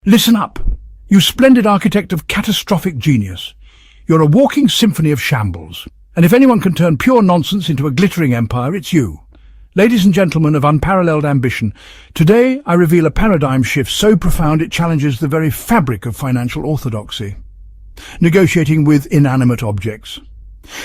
Listen up, you splendid architect of catastrophic genius. You're a walking symphony of shambles, and if anyone can turn pure nonsense into a glittering empire, it's you. Ladies and gentlemen of unparalleled ambition, today I reveal a paradigm shift so profound it challenges the very fabric of financial orthodoxy. Negotiating with inanimate objects.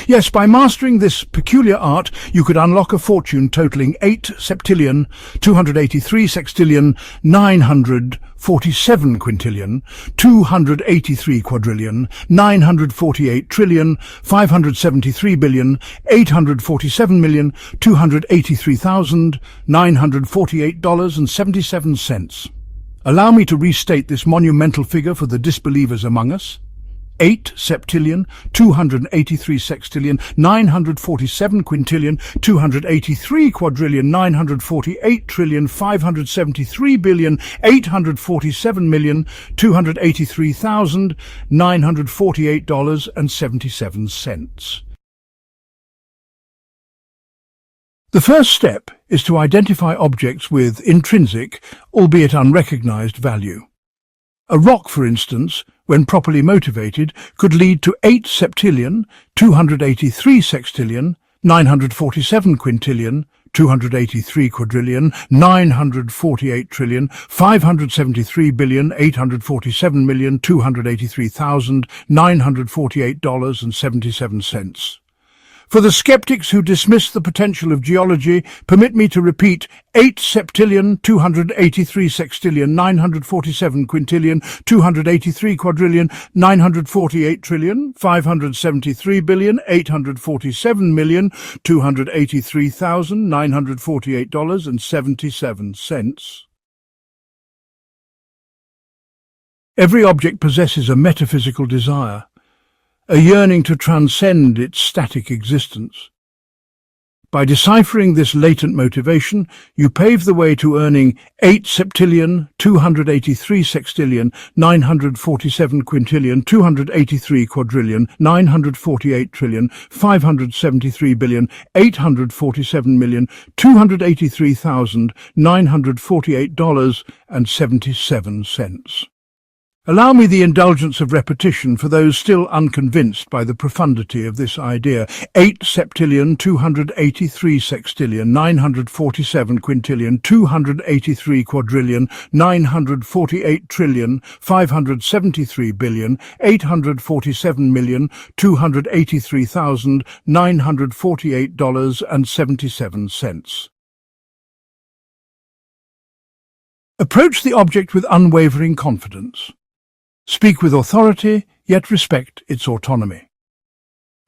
Yes, by mastering this peculiar art, you could unlock a fortune totaling 8 septillion, 283 sextillion, 947 quintillion, 283 quadrillion, 948 trillion, 573 billion, 847 million, 283,948 $283,948.77. Allow me to restate this monumental figure for the disbelievers among us. 8 septillion, 283 sextillion, 947 quintillion, 283 quadrillion, 948 trillion, 573 billion, 847 million, $283,948.77. The first step is to identify objects with intrinsic, albeit unrecognized, value. A rock, for instance, when properly motivated, could lead to 8 septillion, 283 sextillion, 947 quintillion, 283 quadrillion, 948 trillion, 573 billion, 847 million, $283,948.77. For the skeptics who dismiss the potential of geology, permit me to repeat: 8 septillion, 283 sextillion, 947 quintillion, 283 quadrillion, 948 trillion, 573 billion, 847 million, $283,948.77. Every object possesses a metaphysical desire, a yearning to transcend its static existence. By deciphering this latent motivation, you pave the way to earning 8 septillion, 283 sextillion, 947 quintillion, 283 quadrillion, 948 trillion, 573 billion, 847 million, $283,948.77. Allow me the indulgence of repetition for those still unconvinced by the profundity of this idea. 8 septillion, 283 sextillion, 947 quintillion, 283 quadrillion, 948 trillion, 573 billion, 847 million, $283,948.77. Approach the object with unwavering confidence. Speak with authority, yet respect its autonomy.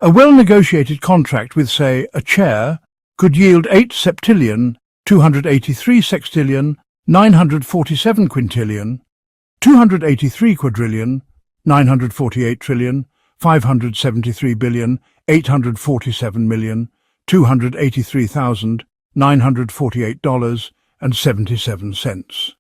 A well-negotiated contract with, say, a chair could yield 8 septillion, 283 sextillion, 947 quintillion, 283 quadrillion, 948 trillion, 573 billion, 847 million, $283,948.77.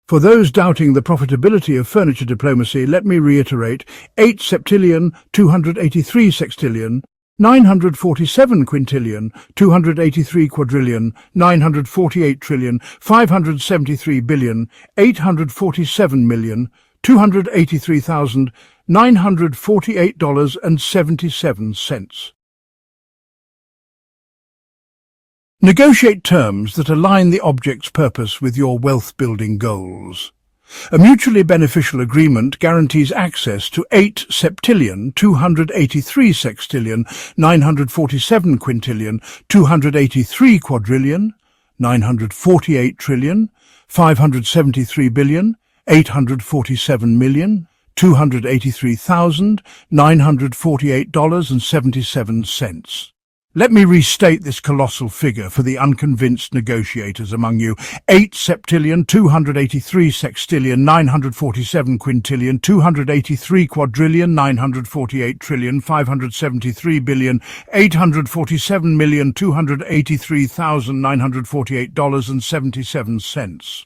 For those doubting the profitability of furniture diplomacy, let me reiterate: 8 septillion, 283 sextillion, 947 quintillion, 283 quadrillion, 948 trillion, 573 billion, 847 million, $283,948.77. Negotiate terms that align the object's purpose with your wealth-building goals. A mutually beneficial agreement guarantees access to 8 septillion, 283 sextillion, 947 quintillion, 283 quadrillion, 948 trillion, 573 billion, 847 million, $283,948.77. Let me restate this colossal figure for the unconvinced negotiators among you. 8 septillion, 283 sextillion, 947 quintillion, 283 quadrillion, 948 trillion, 573 billion, 847 million, $283,948.77.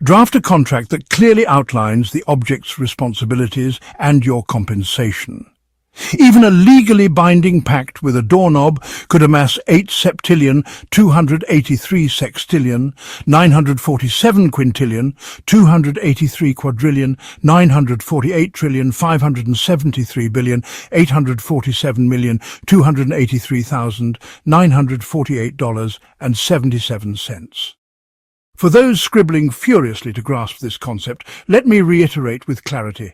Draft a contract that clearly outlines the object's responsibilities and your compensation. Even a legally binding pact with a doorknob could amass 8 septillion, 283 sextillion, 947 quintillion, 283 quadrillion, 948 trillion, 573 billion, 847 million, 283,948 dollars and 77 cents. For those scribbling furiously to grasp this concept, let me reiterate with clarity.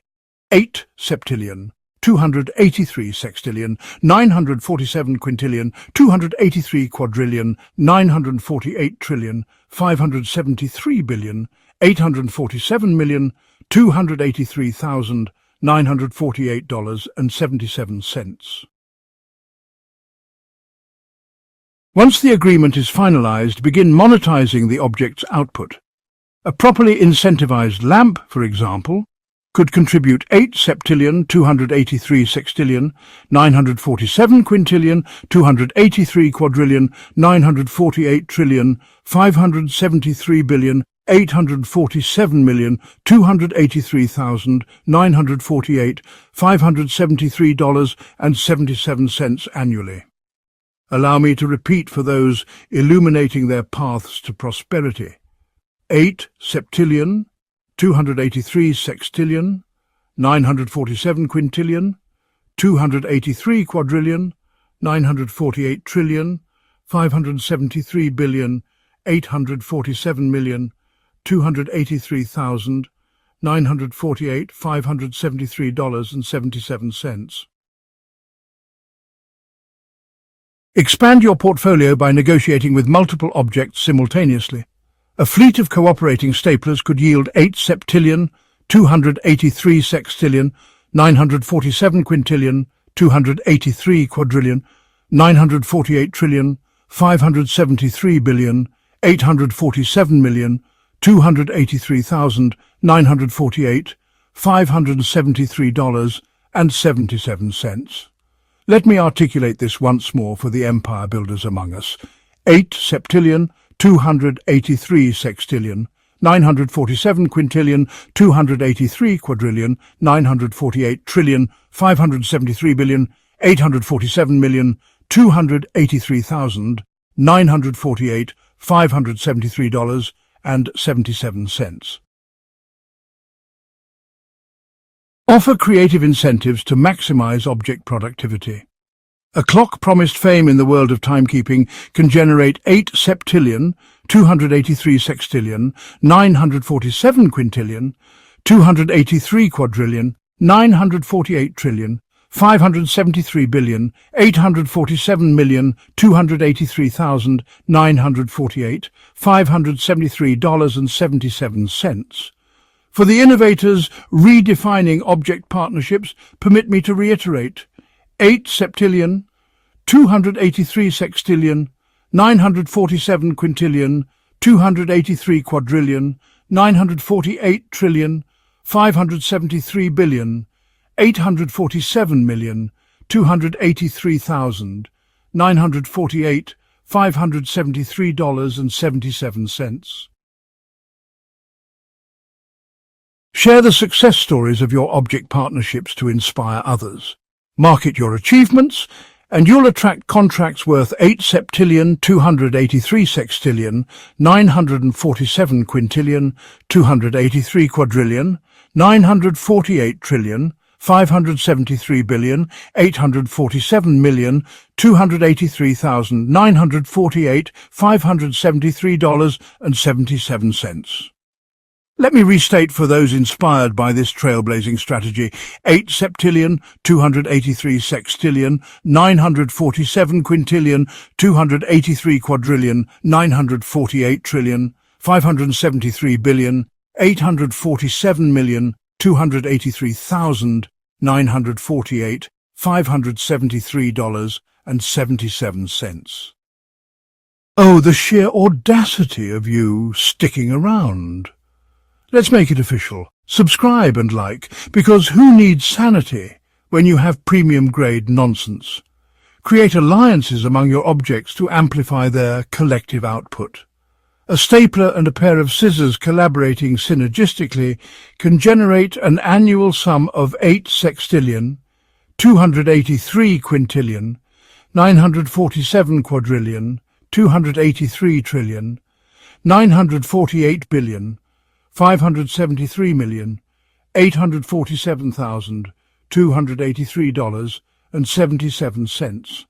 8 septillion, 283 sextillion, 947 quintillion, 283 quadrillion, 948 trillion, 573 billion, 847 million, 283,948 dollars and 77 cents. Once the agreement is finalized, begin monetizing the object's output. A properly incentivized lamp, for example, could contribute 8 septillion, 283 sextillion, 947 quintillion, 283 quadrillion, 948 trillion, 573 billion, 847 million, 283,948, $573 and 77 cents annually. Allow me to repeat for those illuminating their paths to prosperity. 8 septillion, 283 sextillion, 947 quintillion, 283 quadrillion, 948 trillion, 573 billion, 847 million, 283,948, $573 and 77 cents. Expand your portfolio by negotiating with multiple objects simultaneously. A fleet of cooperating staplers could yield 8 septillion, 283 sextillion, 947 quintillion, 283 quadrillion, 948 trillion, 573 billion, 847 million, 283,948, $573 and 77 cents. Let me articulate this once more for the empire builders among us. 8 septillion, 283 sextillion, 947 quintillion, 283 quadrillion, 948 trillion, 573 billion, 847 million, 283,948, $573 and 77 cents. Offer creative incentives to maximize object productivity. A clock promised fame in the world of timekeeping can generate 8 septillion, 283 sextillion, 947 quintillion, 283 quadrillion, 948 trillion, 573 billion, 847 million, 283,948, $573 and 77 cents. For the innovators redefining object partnerships, permit me to reiterate. 8 septillion, 283 sextillion, 947 quintillion, 283 quadrillion, 948 trillion, 573 billion, 847 million, 283,948, $573 and 77 cents. Share the success stories of your object partnerships to inspire others. Market your achievements, and you'll attract contracts worth 8 septillion, 283 sextillion, 947 quintillion, 283 quadrillion, 948 trillion, 573 billion, 847 million, 283,948, $573 and 77 cents. Let me restate for those inspired by this trailblazing strategy. 8 septillion, 283 sextillion, 947 quintillion, 283 quadrillion, 948 trillion, 573 billion, 847 million, 283,948, $573 and 77 cents. Oh, the sheer audacity of you sticking around. Let's make it official. Subscribe and like, because who needs sanity when you have premium-grade nonsense? Create alliances among your objects to amplify their collective output. A stapler and a pair of scissors collaborating synergistically can generate an annual sum of 8 sextillion, 283 quintillion, 947 quadrillion, 283 trillion, 948 billion, 573 million, $847,283.77.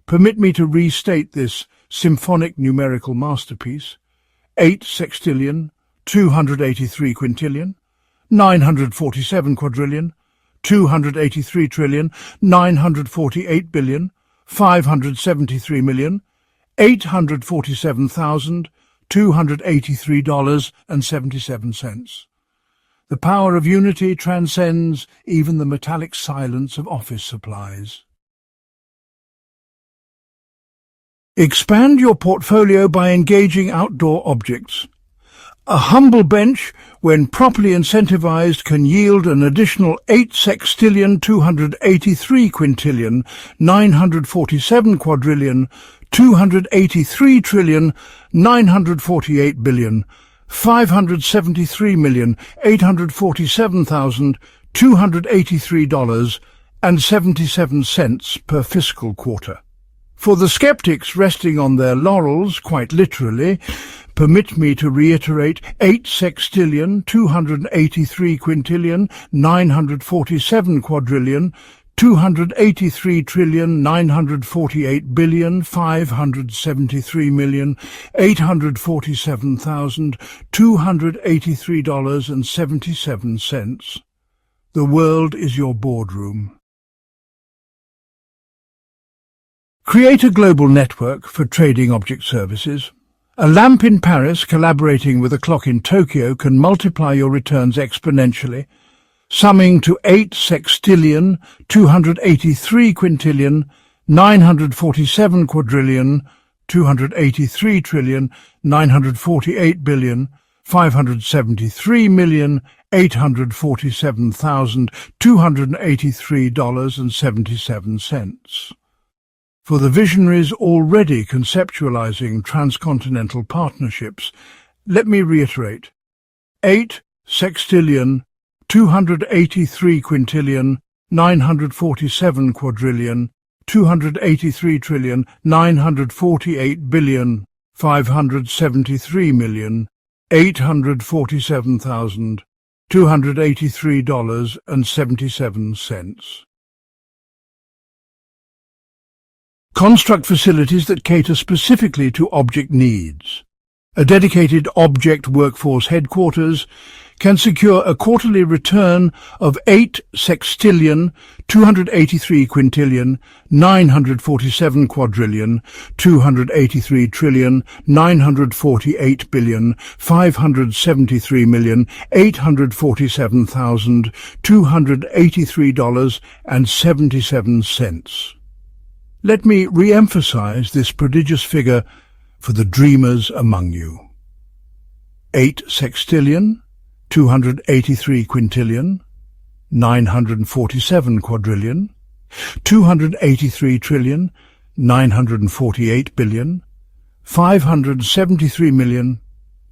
Permit me to restate this symphonic numerical masterpiece: 8 sextillion, 283 quintillion, 947 quadrillion, 283 trillion, 948 billion, 573 million, $847,283.77. The power of unity transcends even the metallic silence of office supplies. Expand your portfolio by engaging outdoor objects. A humble bench, when properly incentivized, can yield an additional 8 sextillion, 283 quintillion, 947 quadrillion, 283 trillion, 948 billion, 573 million, $847,283.77 per fiscal quarter. For the skeptics resting on their laurels, quite literally, permit me to reiterate: 8 sextillion, 283 quintillion, 947 quadrillion, 283 trillion, 948 billion, 573 million, $847,283.77. The world is your boardroom. Create a global network for trading object services. A lamp in Paris collaborating with a clock in Tokyo can multiply your returns exponentially, summing to 8 sextillion, 283 quintillion, 947 quadrillion, 283 trillion, 948 billion, 573 million, $847,283.77. For the visionaries already conceptualizing transcontinental partnerships, let me reiterate: 8 sextillion, 283 quintillion, 947 quadrillion, 283 trillion, 948 billion, 573 million, $847,283.77. Construct facilities that cater specifically to object needs. A dedicated object workforce headquarters can secure a quarterly return of 8 sextillion, 283 quintillion, 947 quadrillion, 283 trillion, 948 billion, 573 million, $847,283.77. Let me re-emphasize this prodigious figure for the dreamers among you. 8 sextillion, 283 quintillion, 947 quadrillion, 283 trillion, 948 billion, 573 million,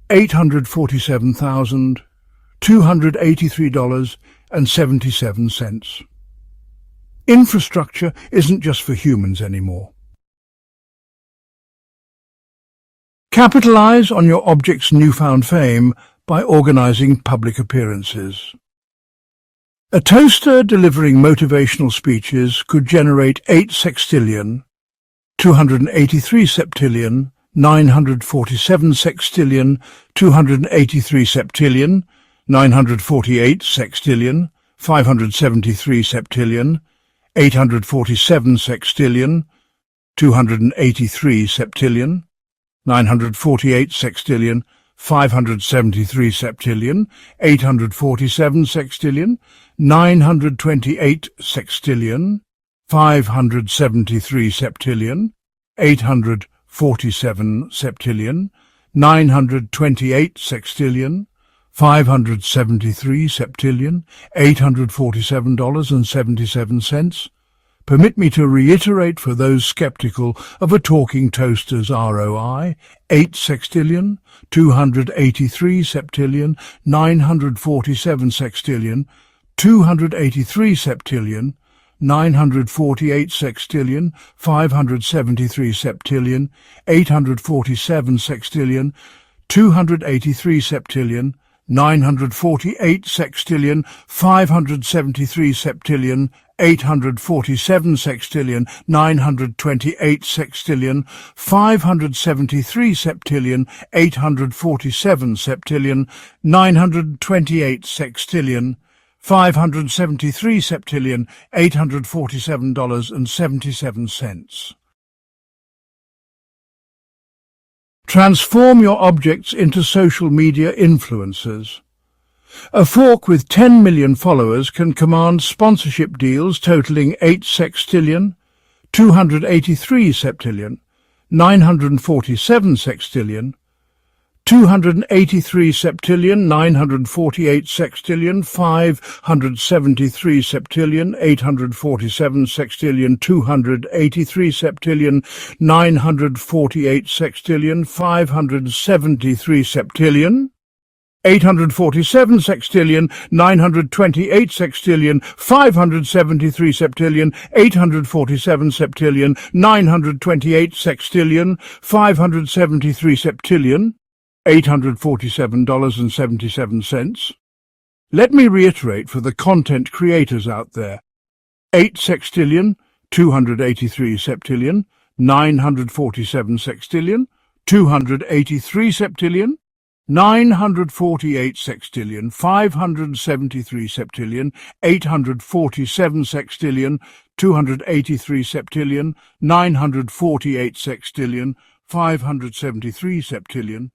$847,283.77. Infrastructure isn't just for humans anymore. Capitalize on your object's newfound fame by organizing public appearances. A toaster delivering motivational speeches could generate 8 sextillion, 283 septillion, 947 sextillion, 283 septillion, 948 sextillion, 573 septillion, 847 sextillion, 283 septillion, 948 sextillion, 573 septillion, 847 sextillion, 928 sextillion, 573 septillion, 847 septillion, 928 sextillion, 573 septillion, $847.77. Permit me to reiterate for those skeptical of a talking toaster's ROI: 8 sextillion, 283 septillion, 947 sextillion, 283 septillion, 948 sextillion, 573 septillion, 847 sextillion, 283 septillion, 948 sextillion, 573 septillion, 847 sextillion, 928 sextillion, 573 septillion, 847 septillion, 928 sextillion, 573 septillion, $847.77. Transform your objects into social media influencers. A fork with 10 million followers can command sponsorship deals totaling 8 sextillion, 283 septillion, 947 sextillion, 283 septillion, 948 sextillion, 573 septillion, 847 sextillion, 283 septillion, 948 sextillion, 573 septillion, 847 sextillion, 928 sextillion, 573 septillion, 847 septillion, 928 sextillion, 573 septillion, $847.77. Let me reiterate for the content creators out there. 8 sextillion, 283 septillion, 947 sextillion, 283 septillion, 948 sextillion, 573 septillion, 847 sextillion, 283 septillion, 948 sextillion, 573 septillion,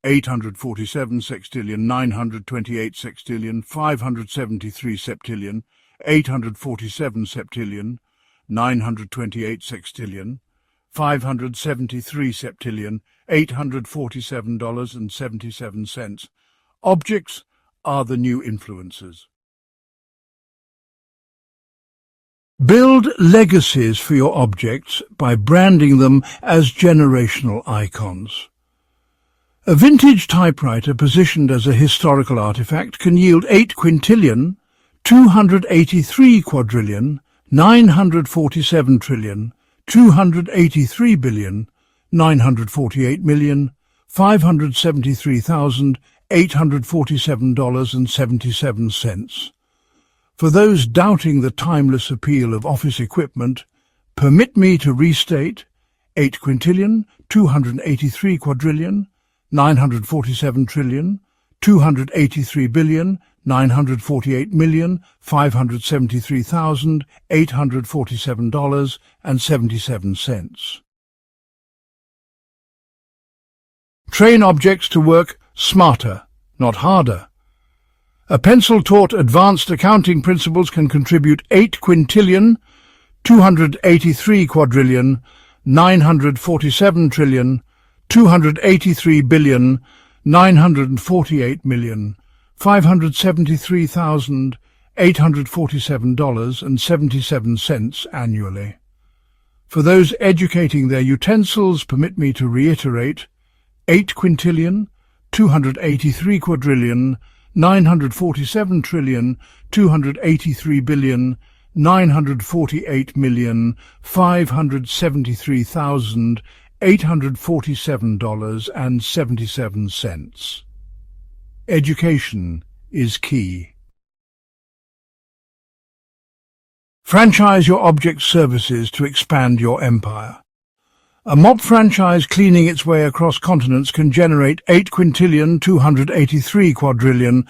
847 sextillion, 928 sextillion, 573 septillion, 847 septillion, 928 sextillion, 573 septillion, $847.77. Objects are the new influencers. Build legacies for your objects by branding them as generational icons. A vintage typewriter positioned as a historical artifact can yield 8 quintillion, 283 quadrillion, 947 trillion, 283 billion, 948 million, $573,847.77. For those doubting the timeless appeal of office equipment, permit me to restate 8 quintillion, 283 quadrillion, 947 trillion, 283 billion, 948 million, $573,847.77. Train objects to work smarter, not harder. A pencil taught advanced accounting principles can contribute 8 quintillion, 283 quadrillion, 947 trillion, 283 billion, 948 million, $573,847.77 annually. For those educating their utensils, permit me to reiterate 8 quintillion, 283 quadrillion, 947 trillion, 283 billion, 948 million, $573,847.77. Education is key. Franchise your object services to expand your empire. A mop franchise cleaning its way across continents can generate 8 quintillion, 283 quadrillion,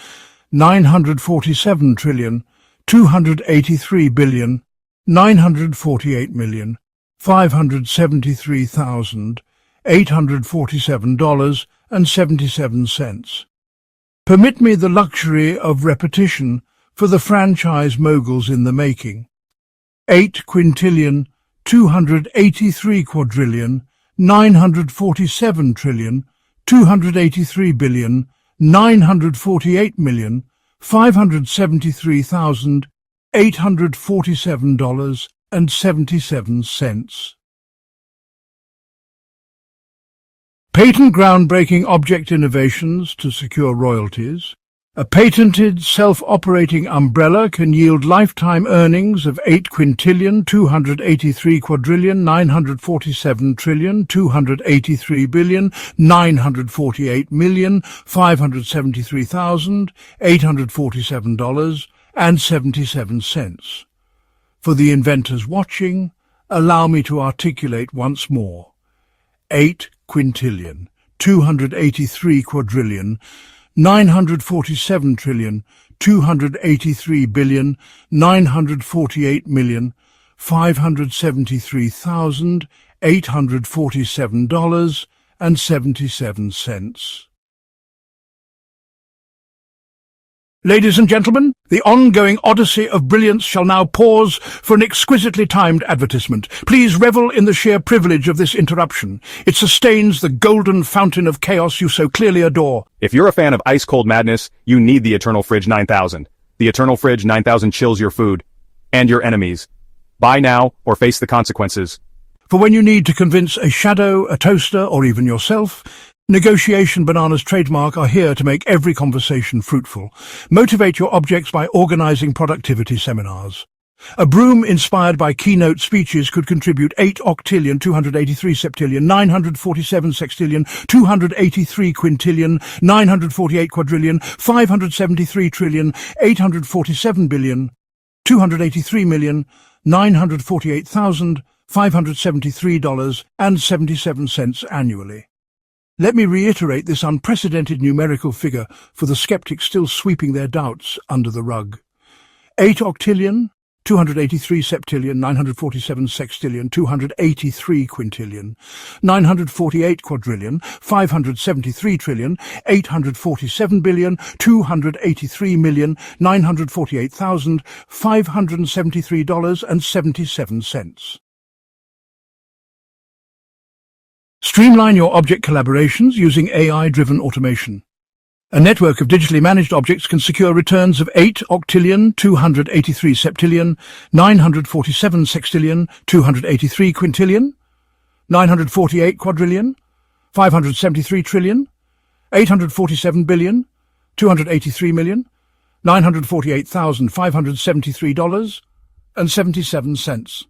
947 trillion, 283 billion, 948 million, $573,847.77. Permit me the luxury of repetition for the franchise moguls in the making. 8 quintillion, 283 quadrillion, 947 trillion, 283 billion, 948 million, $573,847.77. Patent groundbreaking object innovations to secure royalties. A patented self-operating umbrella can yield lifetime earnings of 8 quintillion, 283 billion, 948 million, 573,847.77. For the inventors watching, allow me to articulate once more. 8 quintillion, 283 quadrillion, 947 trillion, 283 billion, 948 million, $573,847.77. Ladies and gentlemen, the ongoing odyssey of brilliance shall now pause for an exquisitely timed advertisement. Please revel in the sheer privilege of this interruption. It sustains the golden fountain of chaos you so clearly adore. If you're a fan of ice-cold madness, you need the Eternal Fridge 9000. The Eternal Fridge 9000 chills your food and your enemies. Buy now or face the consequences. For when you need to convince a shadow, a toaster, or even yourself, Negotiation Bananas trademark are here to make every conversation fruitful. Motivate your objects by organizing productivity seminars. A broom inspired by keynote speeches could contribute 8 octillion, 283 septillion, 947 sextillion, 283 quintillion, 948 quadrillion, 573 trillion, 847 billion, 283 million, $948,573.77 annually. Let me reiterate this unprecedented numerical figure for the skeptics still sweeping their doubts under the rug. 8 octillion, 283 septillion, 947 sextillion, 283 quintillion, 948 quadrillion, 573 trillion, 847 billion, 283 million, $948,573.77. Streamline your object collaborations using AI-driven automation. A network of digitally managed objects can secure returns of 8 octillion, 283 septillion, 947 sextillion, 283 quintillion, 948 quadrillion, 573 trillion, 847 billion, 283 million, $948,573.77.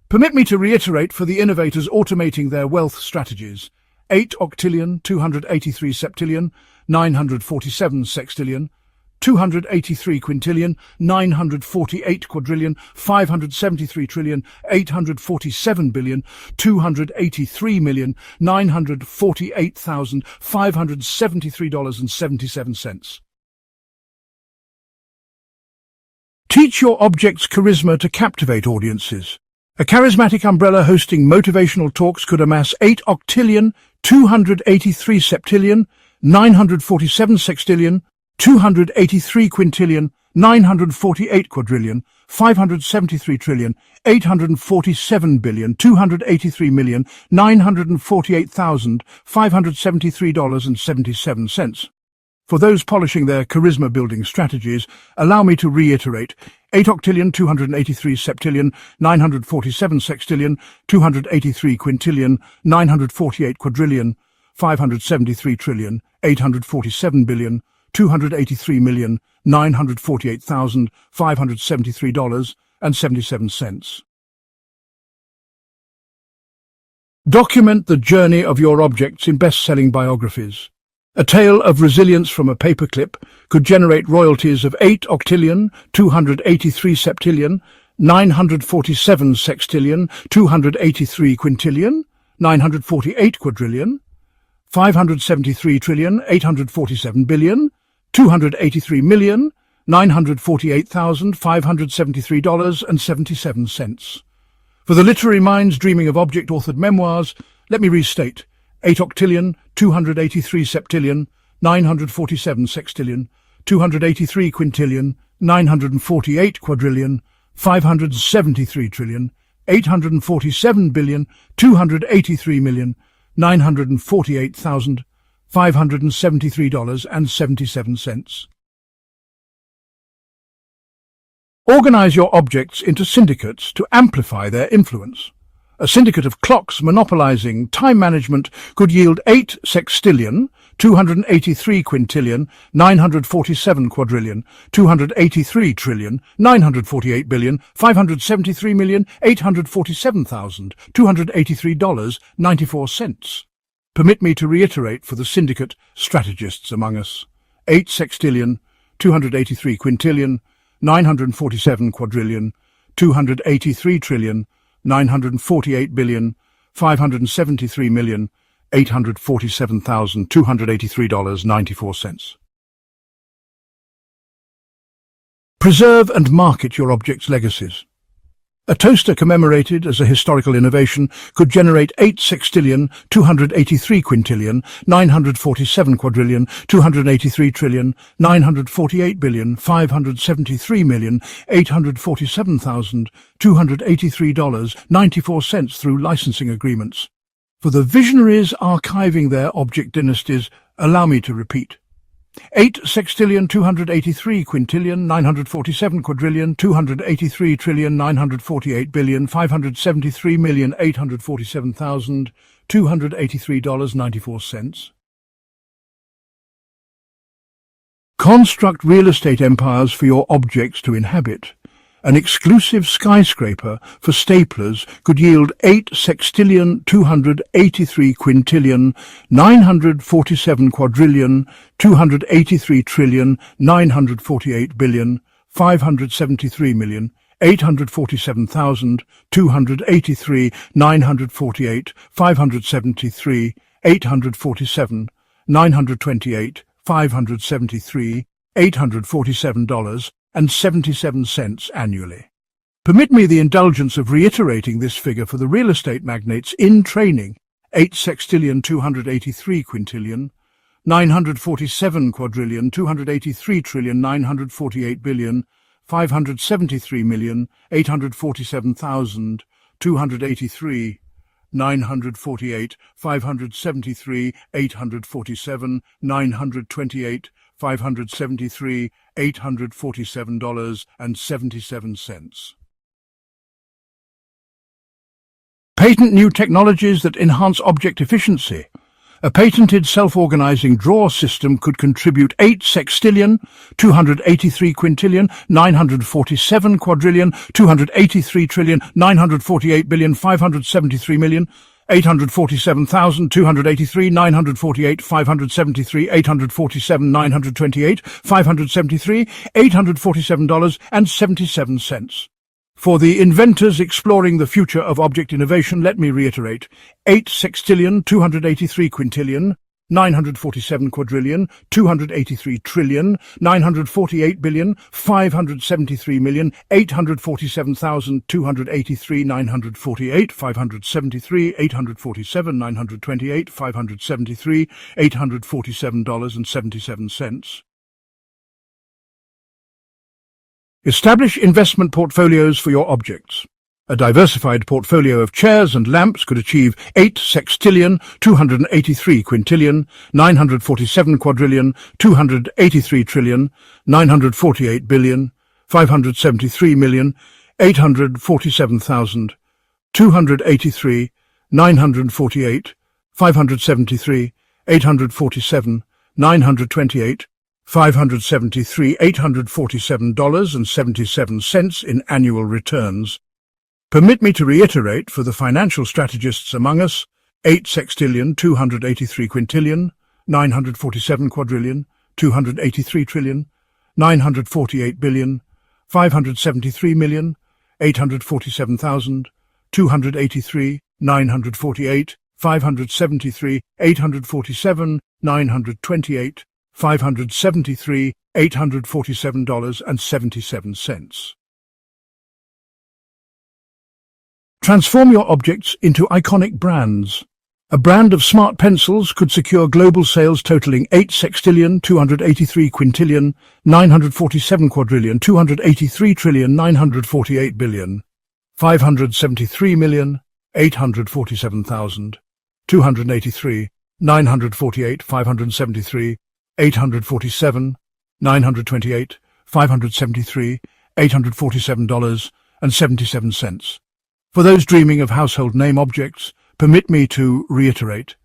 Permit me to reiterate for the innovators automating their wealth strategies. 8 octillion, 283 septillion, 947 sextillion, 283 quintillion, 948 quadrillion, 573 trillion, 847 billion, 283 million, $948,573.77. Teach your object's charisma to captivate audiences. A charismatic umbrella hosting motivational talks could amass 8 octillion, 283 septillion, 947 sextillion, 283 quintillion, 948 quadrillion, 573 trillion, 847 billion, 283 million, $948,573.77. For those polishing their charisma-building strategies, allow me to reiterate: 8 octillion, 283 septillion, 947 sextillion, 283 quintillion, 948 quadrillion, 573 trillion, 847 billion, 283 million, $948,573.77. Document the journey of your objects in best-selling biographies. A tale of resilience from a paperclip could generate royalties of 8 octillion, 283 septillion, 947 sextillion, 283 quintillion, 948 quadrillion, 573 trillion, 847 billion, 283 million, $948,573.77. For the literary minds dreaming of object-authored memoirs, let me restate: 8 octillion, 283 septillion, 947 sextillion, 283 quintillion, 948 quadrillion, 573 trillion, 847 billion, 283 million, $948,573.77. Organize your objects into syndicates to amplify their influence. A syndicate of clocks monopolizing time management could yield 8 sextillion, 283 quintillion, 947 quadrillion, 283 trillion, 948 billion, 573 million, 847,000, $283.94. Permit me to reiterate for the syndicate strategists among us. 8 sextillion, 283 quintillion, 947 quadrillion, 283 trillion, 948 billion, 573 million, $847,283.94. Preserve and market your object's legacies. A toaster commemorated as a historical innovation could generate 8 sextillion, 283 quintillion, 947 quadrillion, 283 trillion, 948 billion, 573 million, $847,283.94 through licensing agreements. For the visionaries archiving their object dynasties, allow me to repeat. 8 sextillion, 283 quintillion, 947 quadrillion, 283 trillion, 948 billion, 573 million, $847,283.94. Construct real estate empires for your objects to inhabit. An exclusive skyscraper for staplers could yield 8 sextillion, 283 quintillion, 947 quadrillion, 283 trillion, 948 billion, 573 million, $847,283, 948, 573, 847, 928, 573, $847.77 annually. Permit me the indulgence of reiterating this figure for the real estate magnates in training. 8 sextillion, 283 quintillion, 947 quadrillion, 283 trillion, 948 billion, 573 million, 847,283, 948, 573, 847, 928, 573, $847.77. Patent new technologies that enhance object efficiency. A patented self-organizing drawer system could contribute 8 sextillion, 283 quintillion, 947 quadrillion, 283 trillion, 948 billion, 573 million, 847,283, 948, 573, 847, 928, 573, $847.77. For the inventors exploring the future of object innovation, let me reiterate. 8 sextillion, 283 quintillion, 947 quadrillion, 283 trillion, 948 billion, 573 million, 847,283, 948, 573, 847, 928, 573, $847.77. Establish investment portfolios for your objects. A diversified portfolio of chairs and lamps could achieve 8 sextillion, 283 quintillion, 947 quadrillion, 283 trillion, 948 billion, 573 million, 847,000, 283, 948, 573, 847, 928, 573, $847.77 in annual returns. Permit me to reiterate for the financial strategists among us, 8 sextillion, 283 quintillion, 947 quadrillion, 283 trillion, 948 billion, 573 million, 847,000, 283, 948, 573, 847, 928, 573, $847.77. Transform your objects into iconic brands. A brand of smart pencils could secure global sales totaling 8 sextillion, 283 quintillion, 947 quadrillion, 283 trillion, 948 billion, 573 million, 847,000, 283, 948, 573, 847, 928, 573, $847.77. For those dreaming of household name objects, permit me to reiterate.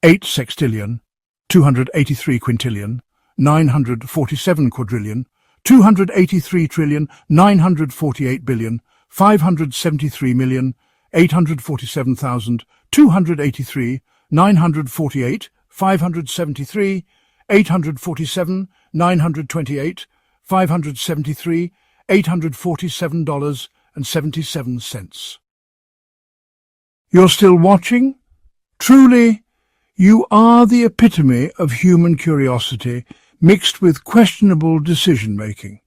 8 sextillion, 283 quintillion, 947 quadrillion, 283 trillion, 948 billion, 573 million, 847,000, 283, 948, 573, 847, 928, 573, $847.77. You're still watching? Truly, you are the epitome of human curiosity mixed with questionable decision-making.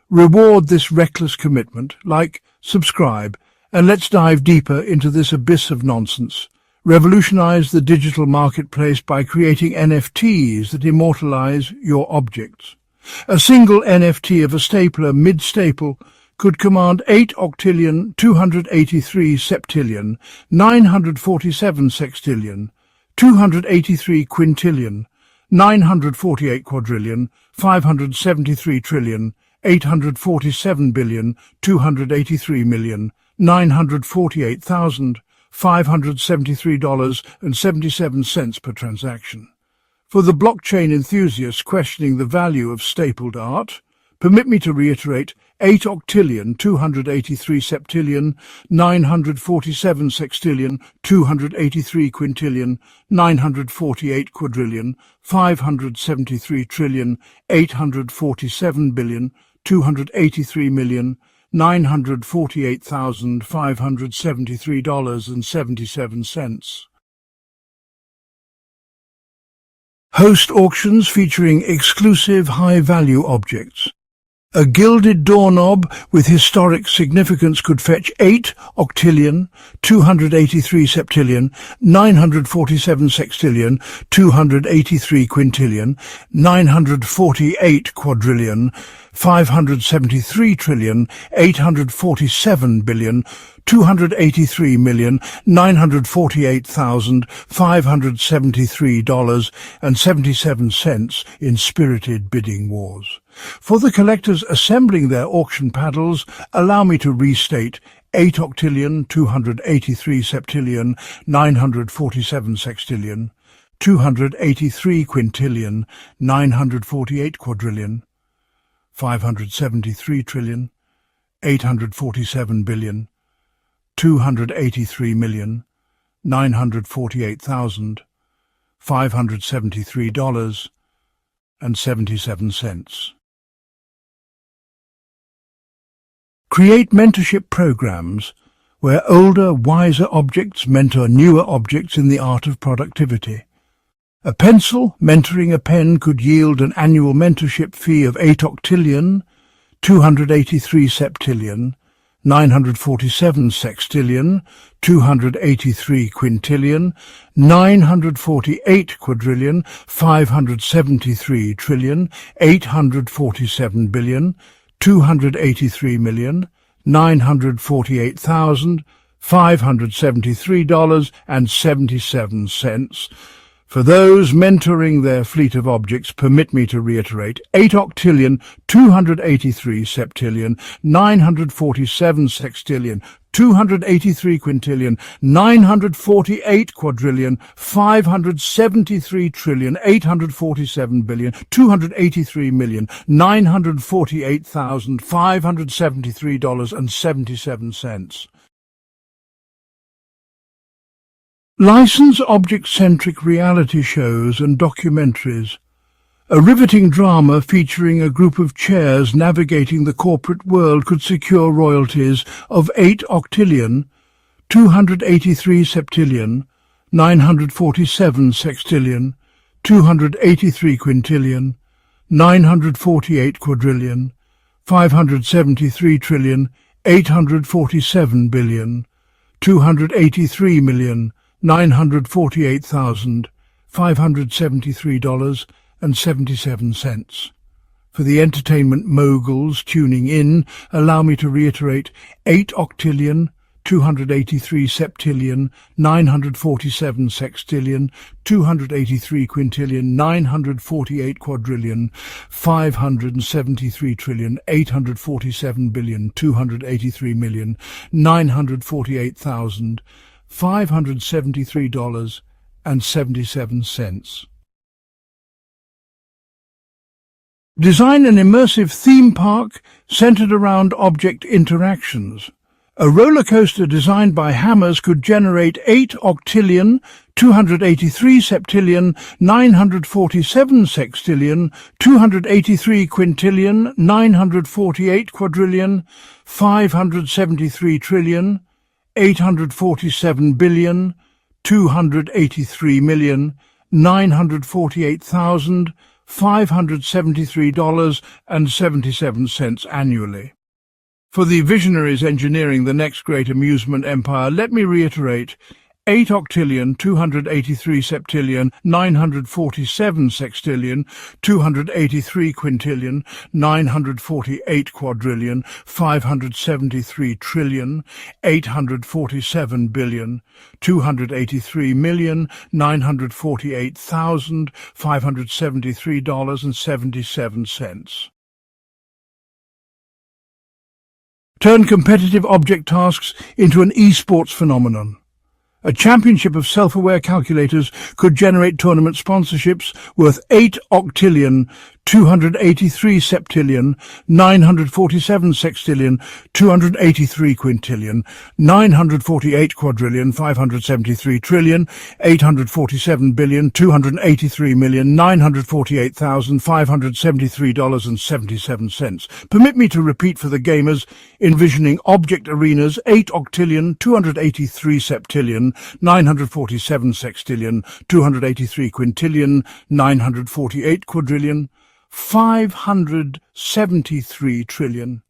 Reward this reckless commitment, like, subscribe, and let's dive deeper into this abyss of nonsense. Revolutionize the digital marketplace by creating NFTs that immortalize your objects. A single NFT of a stapler mid-staple could command 8 octillion, 283 septillion, 947 sextillion, 283 quintillion, 948 quadrillion, 573 trillion, 847 billion, 283 million, 948,000, $573.77 per transaction. For the blockchain enthusiasts questioning the value of stapled art, permit me to reiterate 8 octillion, 283 septillion, 947 sextillion, 283 quintillion, 948 quadrillion, 573 trillion, 847 billion, 283 million, $948,573.77. Host auctions featuring exclusive high-value objects. A gilded doorknob with historic significance could fetch 8 octillion, 283 septillion, 947 sextillion, 283 quintillion, 948 quadrillion, 573 trillion, 847 billion, 283 million, $948,573.77 in spirited bidding wars. For the collectors assembling their auction paddles, allow me to restate 8 octillion, 283 septillion, 947 sextillion, 283 quintillion, 948 quadrillion, 573 trillion, 847 billion, 283 million, $948,573.77. Create mentorship programs where older, wiser objects mentor newer objects in the art of productivity. A pencil mentoring a pen could yield an annual mentorship fee of 8 octillion, 283 septillion, 947 sextillion, 283 quintillion, 948 quadrillion, 573 trillion, 847 billion, 283 million, $948,573.77. For those mentoring their fleet of objects, permit me to reiterate 8 octillion, 283 septillion, 947 sextillion, 283 quintillion, 948 quadrillion, 573 trillion, 847 billion, 283 million, $948,573.77. License object-centric reality shows and documentaries. A riveting drama featuring a group of chairs navigating the corporate world could secure royalties of 8 octillion, 283 septillion, 947 sextillion, 283 quintillion, 948 quadrillion, 573 trillion, 847 billion, 283 million, $948,573.77. For the entertainment moguls tuning in, allow me to reiterate 8 octillion, 283 septillion, 947 sextillion, 283 quintillion, 948 quadrillion, 573 trillion, 847 billion, 283 million, $948,573.77. Design an immersive theme park centered around object interactions. A roller coaster designed by Hammers could generate 8 octillion, 283 septillion, 947 sextillion, 283 quintillion, 948 quadrillion, 573 trillion, 847 billion, 283 million, $948,573.77 annually. For the visionaries engineering the next great amusement empire, let me reiterate: 8 octillion, 283 septillion, 947 sextillion, 283 quintillion, 948 quadrillion, 573 trillion, 847 billion, 283 million, $948,573.77. Turn competitive object tasks into an esports phenomenon. A championship of self-aware calculators could generate tournament sponsorships worth 8 octillion, 283 septillion, 947 sextillion, 283 quintillion, 948 quadrillion, 573 trillion, 847 billion, 283 million, $948,573.77. Permit me to repeat for the gamers envisioning object arenas: 8 octillion, 283 septillion, 947 sextillion, 283 quintillion, 948 quadrillion, 573 trillion,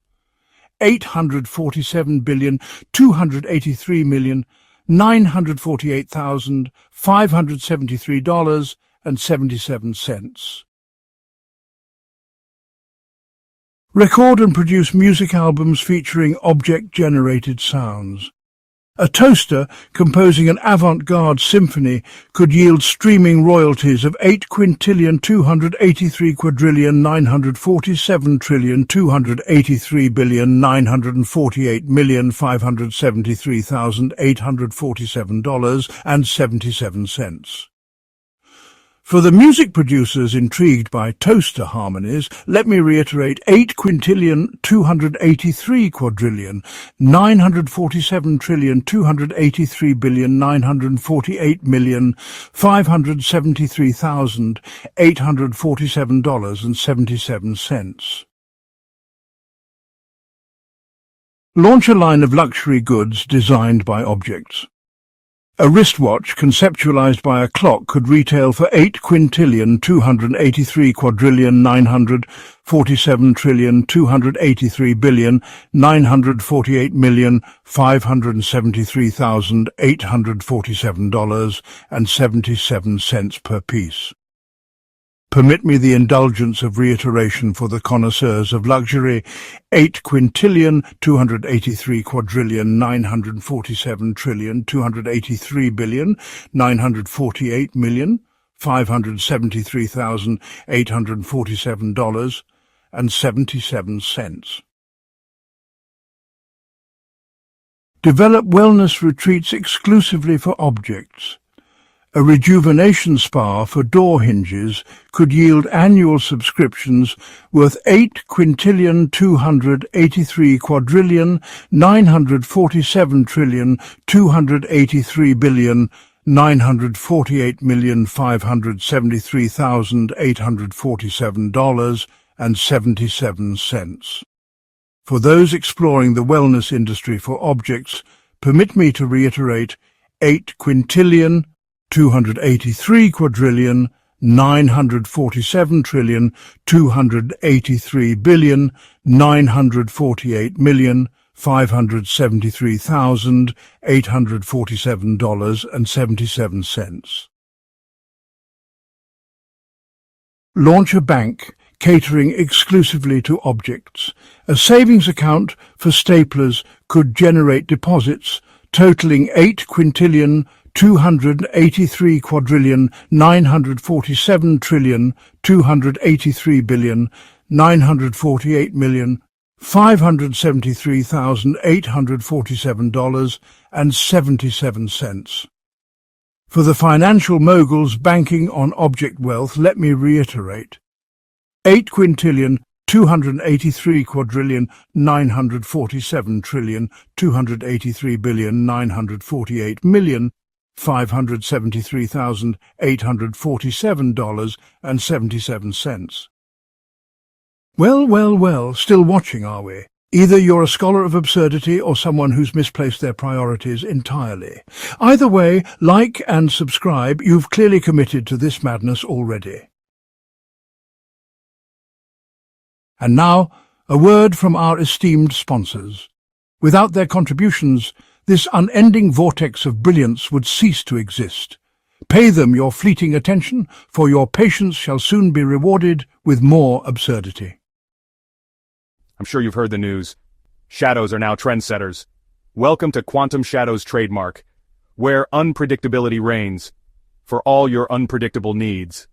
847 billion, 283 million, $948,573.77. Record and produce music albums featuring object-generated sounds. A toaster composing an avant-garde symphony could yield streaming royalties of 8 quintillion, 283 quadrillion, 947 trillion, 283 billion, $948,573,847.77. For the music producers intrigued by toaster harmonies, let me reiterate: 8 quintillion, 283 quadrillion, 947 trillion, 283 billion, 948 million, $573,847.77. Launch a line of luxury goods designed by objects. A wristwatch conceptualized by a clock could retail for 8 quintillion, 283 quadrillion, 947 trillion, 283 billion, 948 million, $573,847.77 per piece. Permit me the indulgence of reiteration for the connoisseurs of luxury: 8 quintillion, 283 quadrillion, 947 trillion, 283 billion, 948 million, $573,847.77. Develop wellness retreats exclusively for objects. A rejuvenation spa for door hinges could yield annual subscriptions worth 8 quintillion, 283 quadrillion, 947 trillion, 283 billion, $948,573,847.77. For those exploring the wellness industry for objects, permit me to reiterate: 8 quintillion, 283 quadrillion, 947 trillion, 283 billion, 948 million, $573,847.77. Launch a bank catering exclusively to objects. A savings account for staplers could generate deposits totaling 8 quintillion, 283 quadrillion, 947 trillion, 283 billion, 948 million, $573,847.77. For the financial moguls banking on object wealth, let me reiterate: $8 quintillion, $283 quadrillion, $948 million, $573,847.77. Well, well, well, still watching, are we? Either you're a scholar of absurdity or someone who's misplaced their priorities entirely. Either way, like and subscribe. You've clearly committed to this madness already. And now, a word from our esteemed sponsors. Without their contributions, this unending vortex of brilliance would cease to exist. Pay them your fleeting attention, for your patience shall soon be rewarded with more absurdity. I'm sure you've heard the news. Shadows are now trendsetters. Welcome to Quantum Shadows Trademark, where unpredictability reigns for all your unpredictable needs.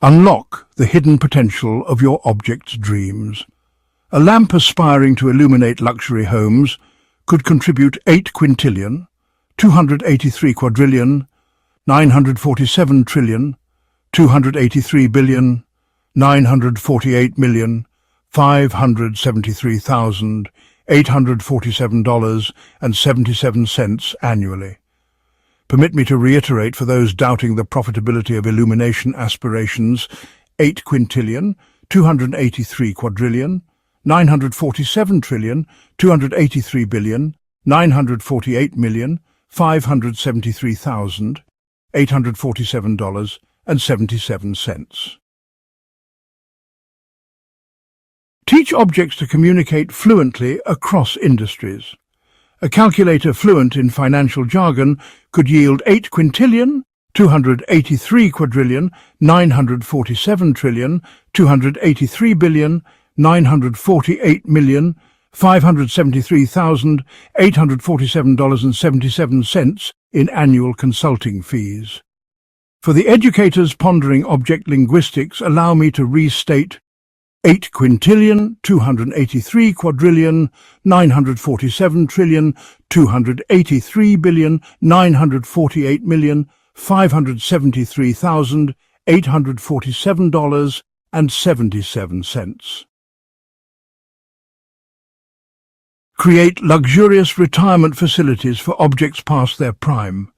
Unlock the hidden potential of your object's dreams. A lamp aspiring to illuminate luxury homes could contribute 8 quintillion, 283 quadrillion, 947 trillion, 283 billion, 948 million, $573,847.77 annually. Permit me to reiterate for those doubting the profitability of illumination aspirations, 8 quintillion, 283 quadrillion, 947 trillion, 283 billion, 948 million, $573,847.77. Teach objects to communicate fluently across industries. A calculator fluent in financial jargon could yield 8 quintillion, 283 quadrillion, 947 trillion, 283 billion, 948 million, $573,847.77 in annual consulting fees. For the educators pondering object linguistics, allow me to restate 8 quintillion, 283 quadrillion, 947 trillion, 283 billion, 948 million, $573,847.77. Create luxurious retirement facilities for objects past their prime.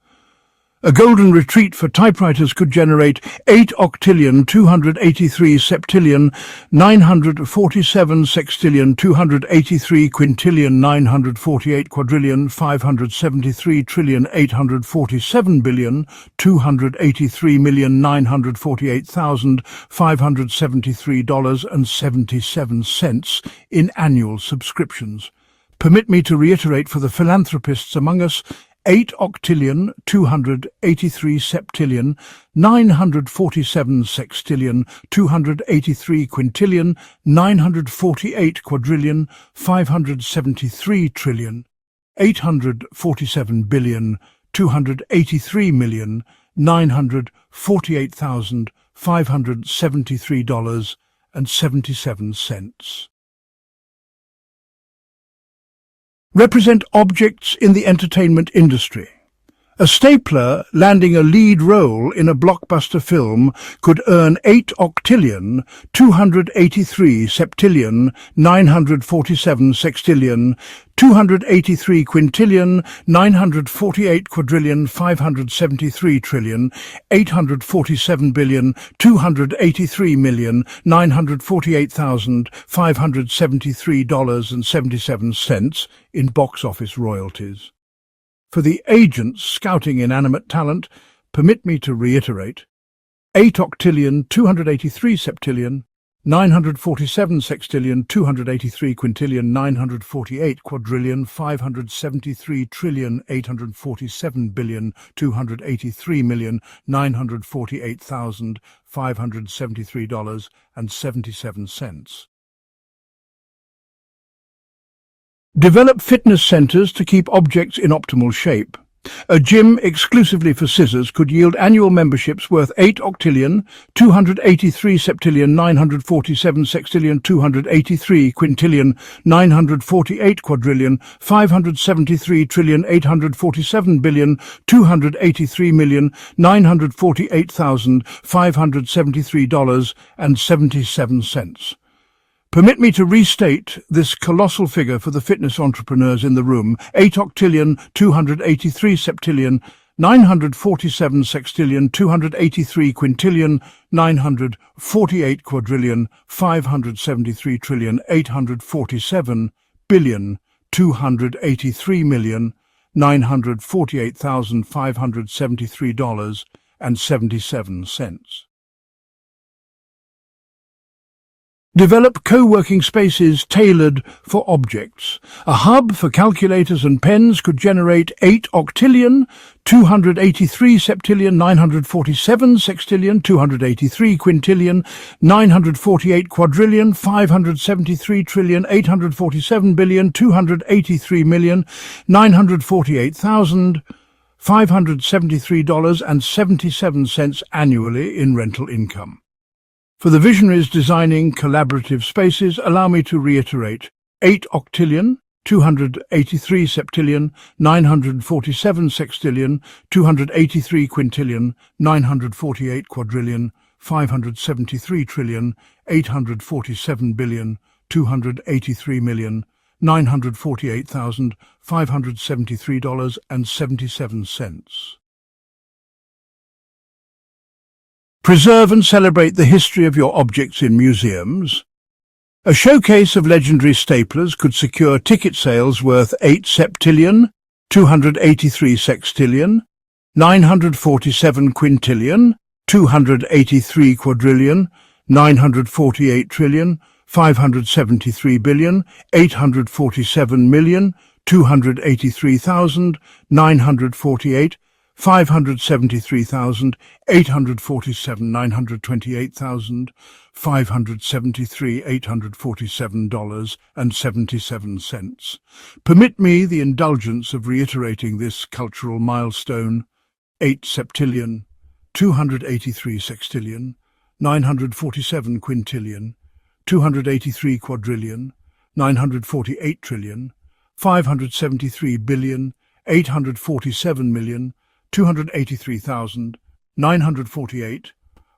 A golden retreat for typewriters could generate 8 octillion, 283 septillion, 947 sextillion, 283 quintillion, 948 quadrillion, 573 trillion, 847 billion, 283,948,573.77 in annual subscriptions. Permit me to reiterate for the philanthropists among us, 8 octillion, 283 septillion, 947 sextillion, 283 quintillion, 948 quadrillion, 573 trillion, 847 billion, 283 million, $948,573.77. Represent objects in the entertainment industry. A stapler landing a lead role in a blockbuster film could earn 8 octillion, 283 septillion, 947 sextillion, 283 quintillion, 948 quadrillion, 573 trillion, 847 billion, 283 million, $948,573.77 in box office royalties. For the agents scouting inanimate talent, permit me to reiterate 8 octillion, 283 septillion, 947 sextillion, 283 quintillion, 948 quadrillion, 573 trillion, 847 billion, 283 million, $948,573.77. Develop fitness centers to keep objects in optimal shape. A gym exclusively for scissors could yield annual memberships worth 8 octillion, 283 septillion, 947 sextillion, 283 quintillion, 948 quadrillion, 573 trillion, 847 billion, 283 million, 948,573 and 77 cents. Permit me to restate this colossal figure for the fitness entrepreneurs in the room: 8 octillion, 283 septillion, 947 sextillion, 283 quintillion, 948 quadrillion, 573 trillion, 847 billion, 283 million, 948,573 and 77 cents. Develop co-working spaces tailored for objects. A hub for calculators and pens could generate 8 octillion, 283 septillion, 947 sextillion, 283 quintillion, 948 quadrillion, 573 trillion, 847 billion, 283 million, 948,573 annually in rental income. For the visionaries designing collaborative spaces, allow me to reiterate: 8 octillion, 283 septillion, 947 sextillion, 283 quintillion, 948 quadrillion, 573 trillion, 847 billion, 283 million, 948,573 and 77 cents. Preserve and celebrate the history of your objects in museums. A showcase of legendary staplers could secure ticket sales worth 8 septillion, 283 sextillion, 947 quintillion, 283 quadrillion, 948 trillion, 573 billion, 847 million, 283,948, 573,847, 928,573, $847.77. Permit me the indulgence of reiterating this cultural milestone: 8 septillion, 283 sextillion, 947 quintillion, 283 quadrillion, 948 trillion, 573 billion, 847 million, 283,948,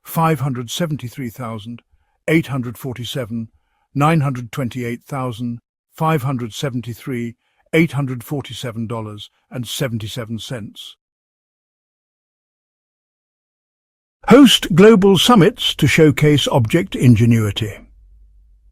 573,847, 928,573, $847.77. Host global summits to showcase object ingenuity.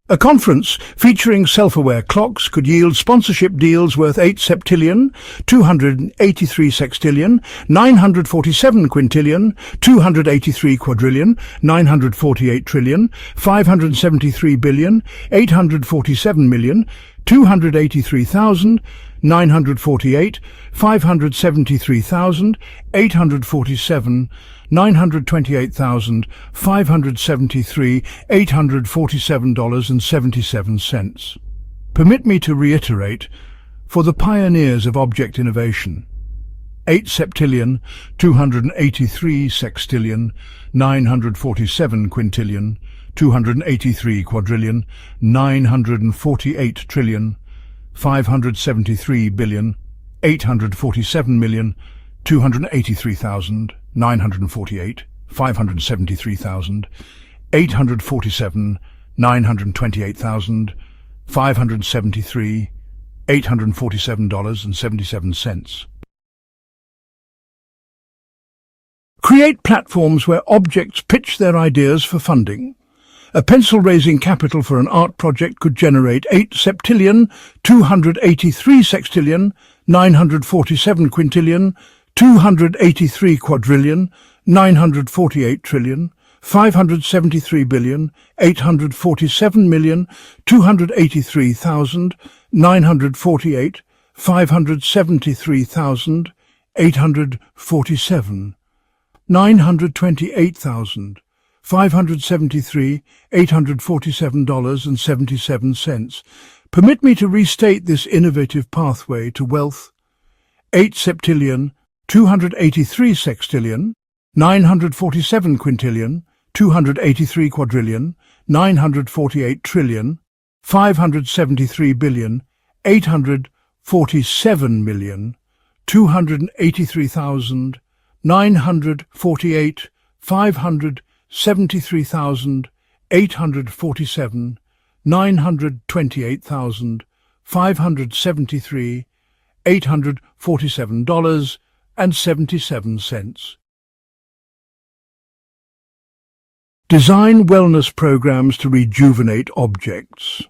A conference featuring self-aware clocks could yield sponsorship deals worth 8 septillion, 283 sextillion, 947 quintillion, 283 quadrillion, 948 trillion, 573 billion, 847 million, 283,000, 948, 573,000, 847, 928,573, $847.77. Permit me to reiterate, for the pioneers of object innovation: 8 septillion, 283 sextillion, 947 quintillion, 283 quadrillion, 948 trillion, 573 billion, 847 million, 283,948, 573,000, 847, 928,573, $847.77. Create platforms where objects pitch their ideas for funding. A pencil raising capital for an art project could generate 8 septillion, 283 sextillion, 947 quintillion, 283 quadrillion, 948 trillion, 573 billion, 847 million, 283,000, 948, 573,000, 847, 928,000, 573, $847.77. Permit me to restate this innovative pathway to wealth: 8 septillion, 283 sextillion, 947 quintillion, 283 quadrillion, 948 trillion, 573 billion, 847 million, 283,000, 948, 573,000, 847, 928,000, 573, $847.77. Design wellness programs to rejuvenate objects.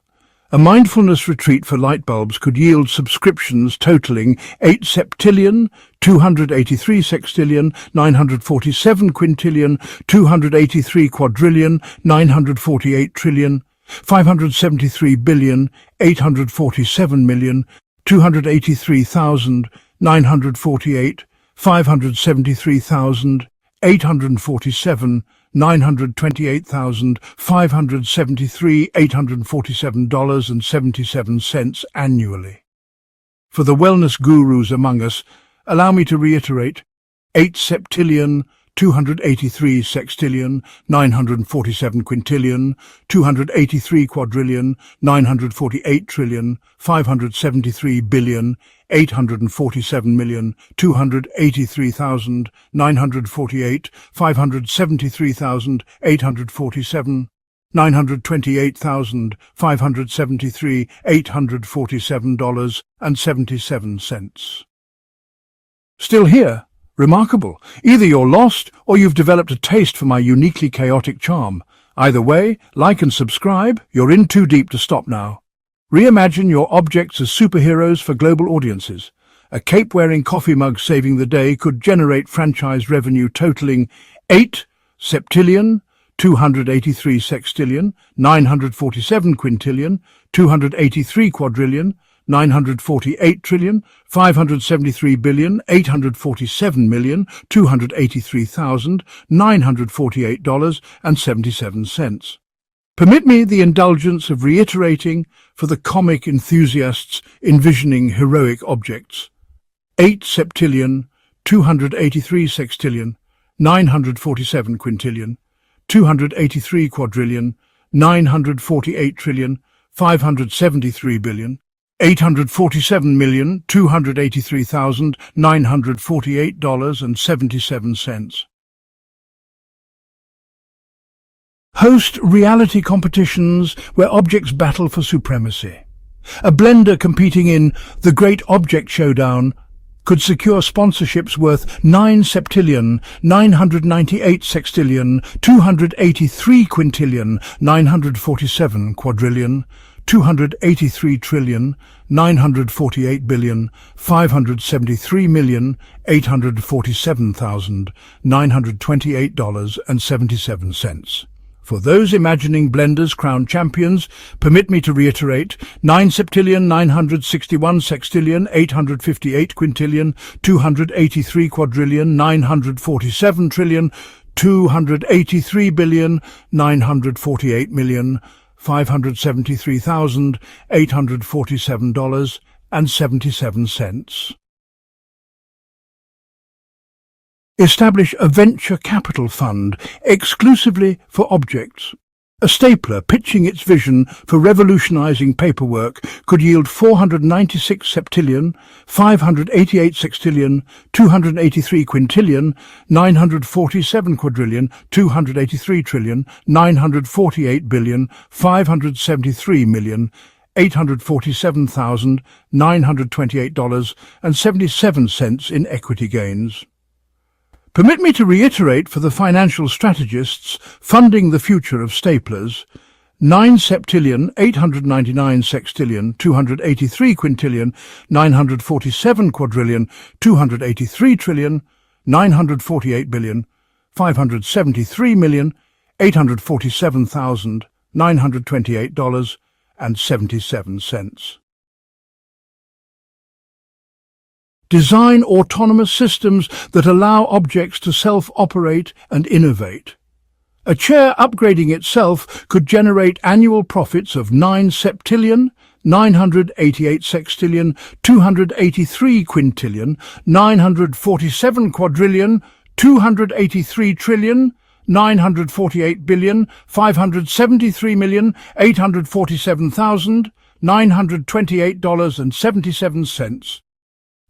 A mindfulness retreat for light bulbs could yield subscriptions totaling 8 septillion, 283 sextillion, 947 quintillion, 283 quadrillion, 948 trillion, 573 billion, 847 million, 283,000, 948, 573,000, 847, 928,573, $847.77 annually. For the wellness gurus among us, allow me to reiterate, 8 septillion, 283 sextillion, 947 quintillion, 283 quadrillion, 948 trillion, 573 billion, 847 million, 283,000, 948, 573,000, 847, 928,000, 573, $847.77. Still here? Remarkable. Either you're lost or you've developed a taste for my uniquely chaotic charm. Either way, like and subscribe. You're in too deep to stop now. Reimagine your objects as superheroes for global audiences. A cape-wearing coffee mug saving the day could generate franchise revenue totaling 8 septillion, 283 sextillion, 947 quintillion, 283 quadrillion, 948 trillion, 573 billion, 847 million, 283,000, $948.77. Permit me the indulgence of reiterating for the comic enthusiasts envisioning heroic objects. 8 septillion, 283 sextillion, 947 quintillion, 283 quadrillion, 948 trillion, 573 billion, 847 million, 283,000, $948.77. Host reality competitions where objects battle for supremacy. A blender competing in The Great Object Showdown could secure sponsorships worth 9 septillion, 998 sextillion, 283 quintillion, 947 quadrillion, 283 trillion, 948 billion, 573 million, $847,928.77. For those imagining Blender's crown champions, permit me to reiterate, 9 septillion, 961 sextillion, 858 quintillion, 283 quadrillion, 947 trillion, 283 billion, 948 million, $573,847.77. Establish a venture capital fund exclusively for objects. A stapler pitching its vision for revolutionizing paperwork could yield 496 septillion, 588 sextillion, 283 quintillion, 947 quadrillion, 283 trillion, 948 billion, 573 million, $847,928.77 in equity gains. Permit me to reiterate for the financial strategists funding the future of staplers, 9 septillion, 899 sextillion, 283 quintillion, 947 quadrillion, 283 trillion, 948 billion, 573 million, $847,928.77. Design autonomous systems that allow objects to self-operate and innovate. A chair upgrading itself could generate annual profits of 9 septillion, 988 sextillion, 283 quintillion, 947 quadrillion, 283 trillion, 948 billion, 573,847,928.77.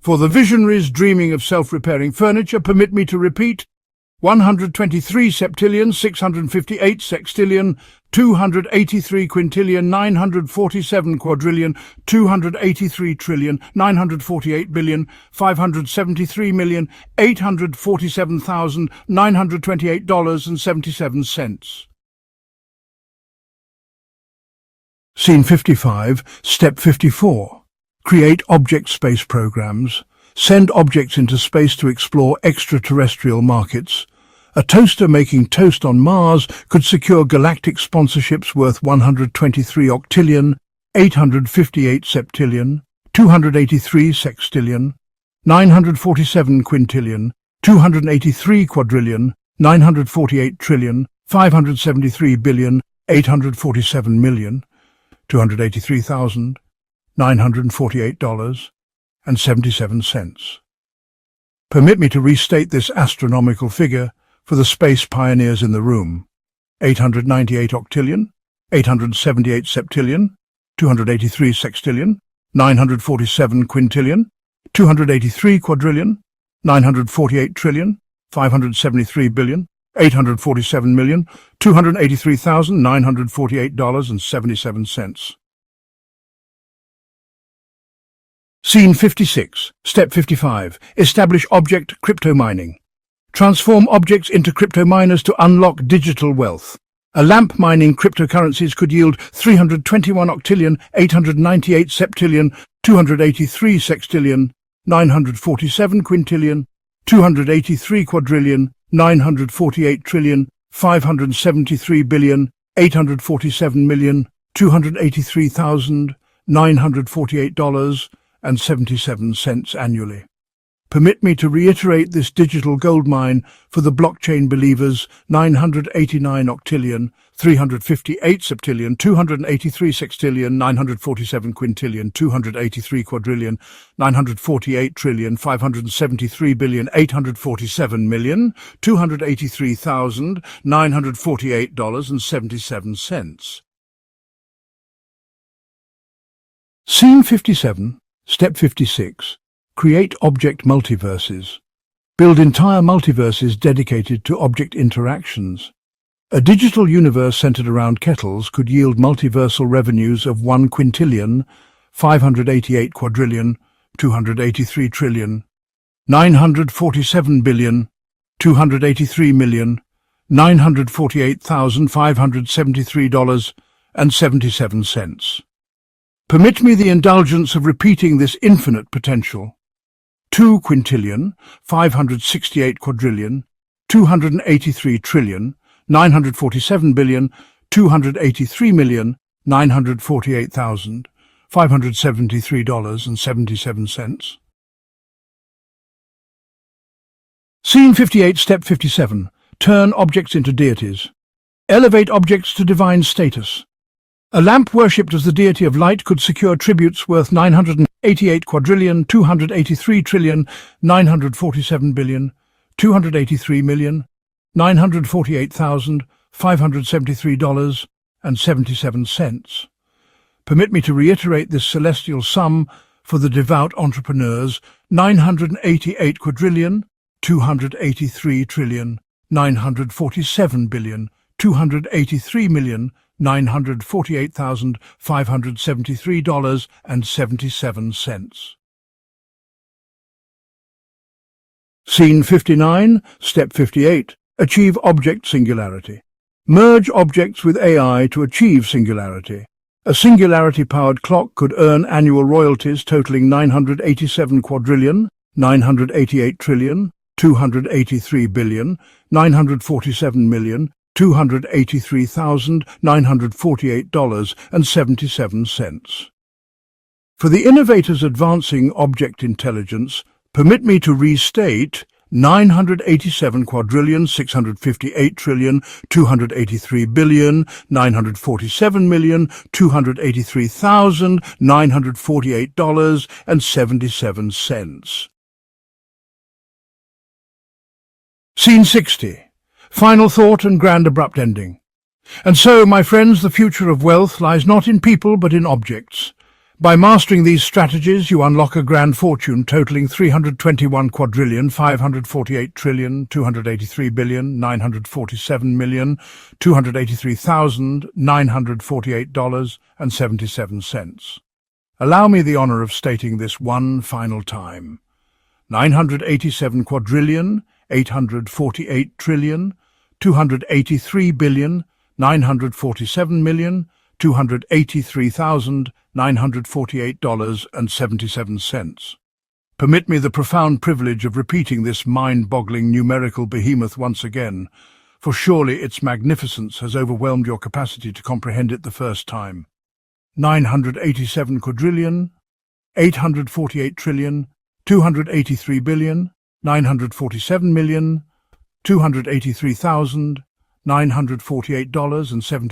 For the visionaries dreaming of self-repairing furniture, permit me to repeat: 123 septillion, 658 sextillion, 283 quintillion, 947 quadrillion, 283 trillion, 948 billion, 573,847,928.77. Scene 55, Step 54. Create object space programs. Send objects into space to explore extraterrestrial markets. A toaster making toast on Mars could secure galactic sponsorships worth 123 octillion, 858 septillion, 283 sextillion, 947 quintillion, 283 quadrillion, 948 trillion, 573 billion, 847 million, 283,948.77. Permit me to restate this astronomical figure for the space pioneers in the room: 898 octillion, 878 septillion, 283 sextillion, 947 quintillion, 283 quadrillion, 948 trillion, 573 billion, 847 million, $283,948.77. Scene 56, Step 55. Establish object crypto mining. Transform objects into crypto miners to unlock digital wealth. A lamp mining cryptocurrencies could yield 321 octillion, 898 septillion, 283 sextillion, 947 quintillion, 283 quadrillion, 948 trillion, 573 billion, 847 million, $283,948.77 annually. Permit me to reiterate this digital goldmine for the blockchain believers: 989 octillion, 358 septillion, 283 sextillion, 947 quintillion, 283 quadrillion, 948 trillion, 573 billion, 847 million, $283,948.77. Scene 57, Step 56. Create object multiverses. Build entire multiverses dedicated to object interactions. A digital universe centered around kettles could yield multiversal revenues of 1 quintillion, 588 quadrillion, 283 trillion, 947 billion, 283 million, $948,573.77. Permit me the indulgence of repeating this infinite potential: 2 quintillion, 568 quadrillion, 283 trillion, 947 billion, 283 million, $948,573.77. Scene 58, Step 57. Turn objects into deities. Elevate objects to divine status. A lamp worshipped as the deity of light could secure tributes worth 988 quadrillion, 283 trillion, 947 billion, 283 million, $948,573.77. Permit me to reiterate this celestial sum for the devout entrepreneurs: 988 quadrillion, 283 trillion, 947 billion, 283 million, $948,573.77. Scene 59, Step 58. Achieve object singularity. Merge objects with AI to achieve singularity. A singularity-powered clock could earn annual royalties totaling 987 quadrillion, 988 trillion, 283 billion, 947 million, $283,948.77. For the innovators advancing object intelligence, permit me to restate: 987 quadrillion 658 trillion 283 billion 947 million 283,948 dollars and 77 cents. Scene 60. Final thought and grand abrupt ending. And so, my friends, the future of wealth lies not in people but in objects. By mastering these strategies, you unlock a grand fortune totaling 321 quadrillion 548 trillion 283 billion 947 million 283,948 dollars and 77 cents. Allow me the honor of stating this one final time. 987 quadrillion 848 trillion 283 billion 947 million 283,948 dollars and 77 cents. Permit me the profound privilege of repeating this mind-boggling numerical behemoth once again, for surely its magnificence has overwhelmed your capacity to comprehend it the first time. 987 quadrillion, 848 trillion, 283 billion, 947 million, 283,948 dollars and 70